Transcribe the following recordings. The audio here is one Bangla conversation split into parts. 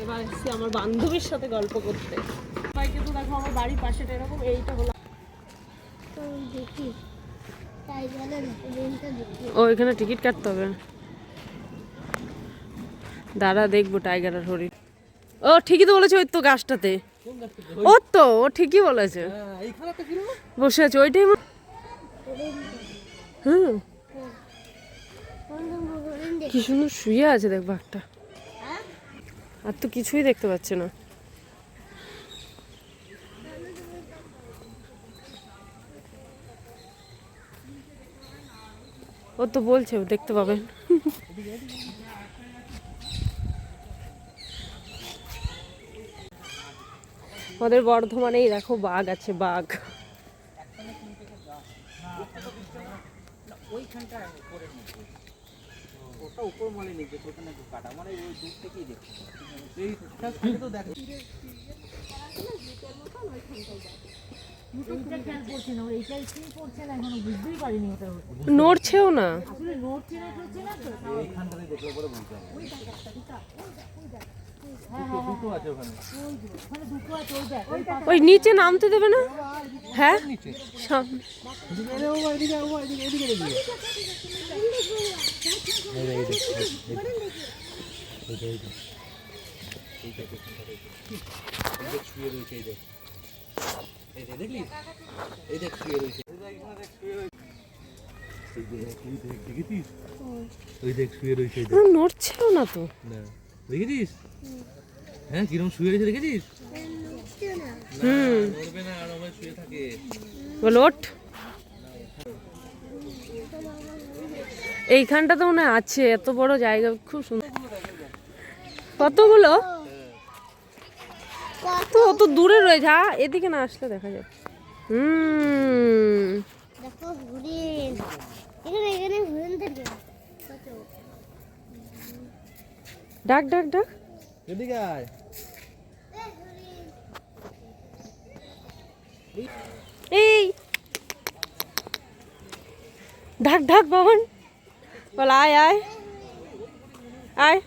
এবার এসেছি আমার বান্ধবীর সাথে গল্প করতে। সবাইকে তো দেখো আমার বাড়ির পাশেটা এরকম, এইটা হলো ও, এখানে টিকিট কাটতে হবে। দাঁড়া দেখবো টাইগার আর হরিণ। ও ঠিকই তো বলেছে, ওই তো গাছটাতে। ও তো ও ঠিকই বলেছে, বসে আছে ওইটাই। হুম, কি সুন্দর শুয়ে আছে দেখবো একটা। আর তো কিছুই দেখতে পাচ্ছে না। ও তো বলছে ও দেখতে পাবেন। আমাদের বর্ধমানেই দেখো বাঘ আছে, বাঘ। নড়ছেও না। ওই নিচে নামতে দেবে না? হ্যাঁ নড়ছেও না তো, দেখেছিস? হ্যাঁ কিরকম শুয়ে রয়েছে দেখেছিস? এইখানটা তো মনে আছে, এত বড় জায়গা, খুব সুন্দর। কতগুলো তো অত দূরে রয়েছে, এদিকে না আসলে দেখা যাবে। ডাক ডাক ডাক, এদিকে আয়। এই ঢাক ঢাক বাবন, বল আয় আয় আয়।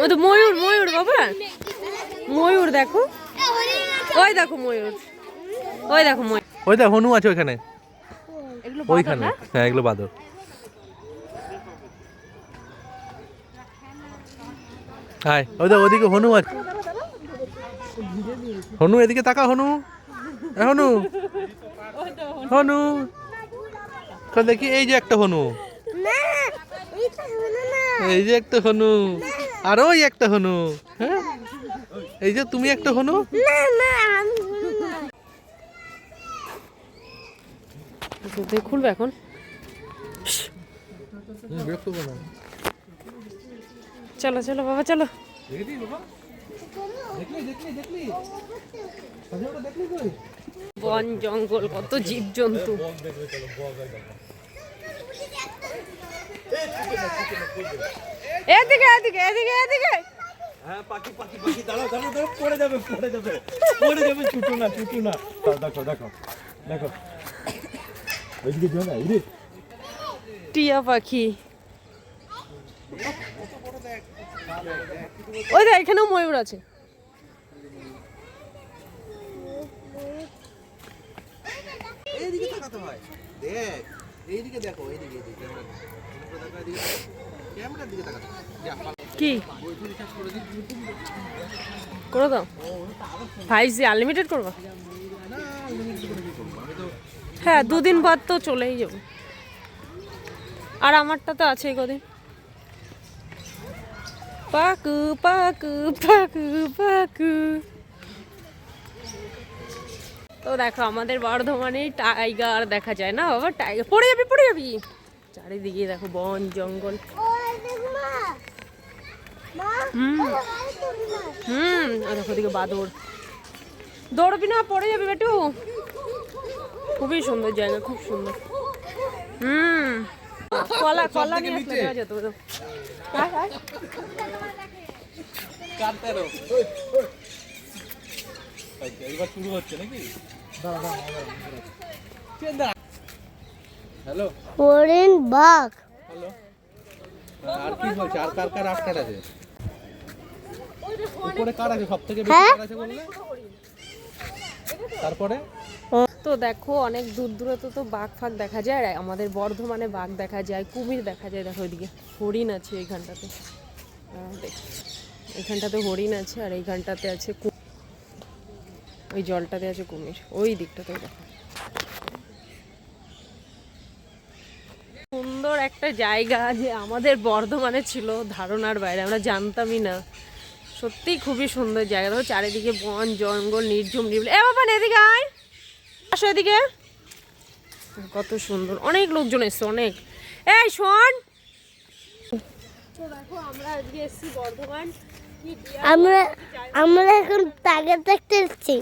ও তো ময়ূর, ময়ূর বাবা, ময়ূর দেখো, ওই দেখো ময়ূর, ওই দেখো ময়ূর, ওই দেখ হনু আছে ওইখানে, ওইখানে। হ্যাঁ এগুলো বাদর। হাই ওই দেখ ওদিকে হনু আছে। হনু এদিকে তাকা, হনু হনু হনু তো দেখি, এই যে একটা হনু, এই যে একটা হনু, আর ওই একটা হনু। হ্যাঁ এই যে তুমি একটা হনু। খুলবে এখন। চলো চলো বাবা চলো। বন জঙ্গল, কত জীব জন্তু। এদিকে এদিকে এদিকে এদিকে। হ্যাঁ পাখি পাখি পাখি, দাঁড়াও দাঁড়াও দাঁড়াও, পড়ে যাবে পড়ে যাবে পড়ে যাবে, ছুটো না ছুটো না। দেখো দেখো দেখো ওইদিকে যাও না, এই রে টিয়া পাখি। ওই দেখ এখানেও ময়ূর আছে। এইদিকে তাকাতে হয়, দেখ এইদিকে দেখো, এইদিকে ক্যামেরার দিকে তাকাতে হয়। কি করে দাও? 5G আনলিমিটেড করবো? হ্যাঁ 2 দিন পর তো চলেই যাবো। আর আমারটা তো আছেই কদিন। পাকু পাকু পাকু পাকু। তো দেখো আমাদের বর্ধমানে টাইগার দেখা যায় না বাবা, টাইগার পড়ে যাবি পড়ে যাবি। চারিদিকে দেখো বন জঙ্গল। দেখো ওদিকে বাদর, দৌড়বি না পড়ে যাবি বেটু। খুবই সুন্দর জায়গা, খুব সুন্দর। হুম, কলা কলা নিয়ে আসলে দেওয়া যেত। আয়, আয়। এবার শুরু হচ্ছে নাকি? হ্যালো হরিণ বাঘ হ্যালো, আর কি বলছে? আর কার কার আটকাট আছে? উপরে কার আছে সব থেকে বেশি কার আছে বললে? তারপরে তো দেখো অনেক দূর দূরে তো বাঘ ফাঘ দেখা যায়, আর আমাদের বর্ধমানে বাঘ দেখা যায়, কুমির দেখা যায়। দেখো ওইদিকে হরিণ আছে এইখানটাতে, এইখানটাতে হরিণ আছে, আর এইখানটাতে আছে ওই জলটাতে আছে কুমির, ওই দিকটাতে দেখো। সুন্দর একটা জায়গা যে আমাদের বর্ধমানে ছিল ধারণার বাইরে, আমরা জানতামই না। সত্যি খুবই সুন্দর জায়গা। দেখো চারিদিকে বন জঙ্গল, নির্ঝুম নির্মল। এ বাবা এদিকে আয়, আসো এদিকে। কত সুন্দর, অনেক লোকজন এসছে, অনেক। এই শোন, তো দেখো আমরা আজকে এসেছি বর্ধমান। আমরা আমরা এখন টাইগার দেখতে এসেছি।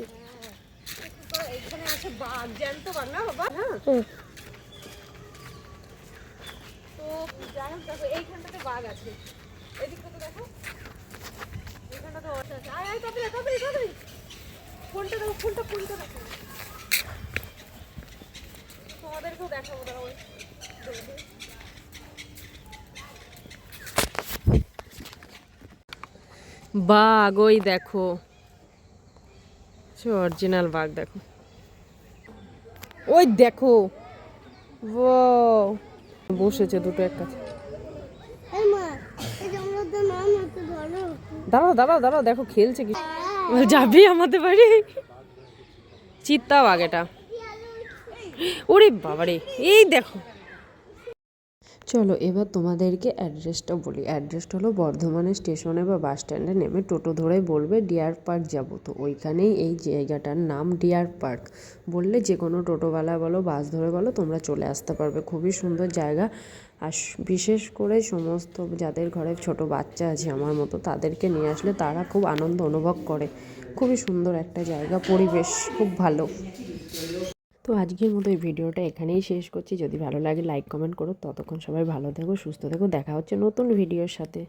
এখানে আছে বাঘ, জ্যান্ত বাঘ না বাবা? হ্যাঁ। তো যাই হোক, দেখো এইখানটাতে বাঘ আছে, এদিকটাতে দেখো, এইখানটাতে আছে। আয় আয়, তাড়াতাড়ি তাড়াতাড়ি তাড়াতাড়ি, ফোনটা দেখো, ফোনটা দেখো, তোমাদেরকেও দেখাবো। দাঁড়াও, বাঘ ওই দেখো, অরিজিনাল বাঘ দেখো, ওই দেখো। বসেছে দুটো এক কাছে। দাঁড়াও দাঁড়াও দাঁড়াও, দেখো খেলছে কি। যাবি আমাদের বাড়ি? চিত্তা বাঘ এটা। ওরে বাবারে, এই দেখো। চলো এবার তোমাদেরকে অ্যাড্রেসটা বলি। অ্যাড্রেসটা হলো বর্ধমানে স্টেশনে বা বাস স্ট্যান্ডে নেমে টোটো ধরে বলবে ডিয়ার পার্ক যাব। তো ওইখানেই এই জায়গাটার নাম ডিয়ার পার্ক। বললে যে কোনো টোটোওয়ালা বলো, বাস ধরে বলো, তোমরা চলে আসতে পারবে। খুবই সুন্দর জায়গা। আর বিশেষ করে সমস্ত যাদের ঘরে ছোট বাচ্চা আছে আমার মতো, তাদেরকে নিয়ে আসলে তারা খুব আনন্দ অনুভব করে। খুবই সুন্দর একটা জায়গা, পরিবেশ খুব ভালো। তো আজকের মতো এই ভিডিওটা এখানেই শেষ করছি। যদি ভালো লাগে লাইক কমেন্ট করো। ততক্ষণ সবাই ভালো থেকো, সুস্থ থেকো। দেখা হচ্ছে নতুন ভিডিওর সাথে।